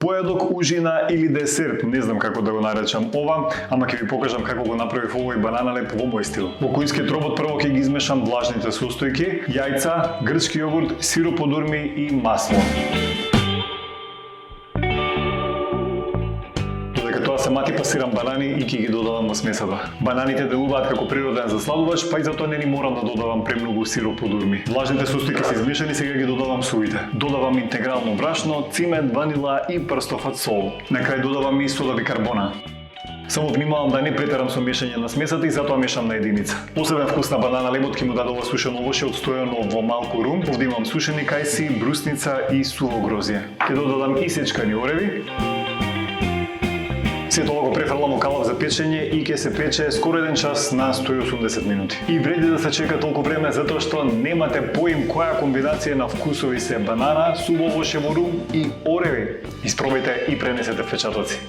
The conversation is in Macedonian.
Поедок, ужина или десерт, не знам како да го наречам ова, ама ќе ви покажам како го направив овој банана леп во мој стил. Во кујнскиот робот прво ќе ги измешам влажните состојки, јајца, грчки јогурт, сироп од урми и масло. Додека тоа се мати, пасирам банани и ќе ги додавам во смесата. Бананите делуваат како природен засладувач, па и затоа не ни морам да додавам премногу сироп од урми. Влажните состојки се измешани, сега ги додавам сувите. Додавам интегрално брашно, цимет, ванила и прстофат сол. На крај додавам и сода бикарбона. Само внимавам да не претерам со мешање на смесата и затоа мешам на единица. Посебен вкус на банана лебот ќе му даде ова сушено овошје отстојано во малку рум. Овде имам сушени кајси, брусница и суво грозје. Ќе додадам и сечкани ореви. Сето ова го префрлам во калап за печење и ќе се пече скоро 1 час на 180 минути. И вреди да се чека толку време затоа што немате поим која комбинација на вкусови се банана, суво овошје во рум и ореви. Испробајте и пренесете впечатоци.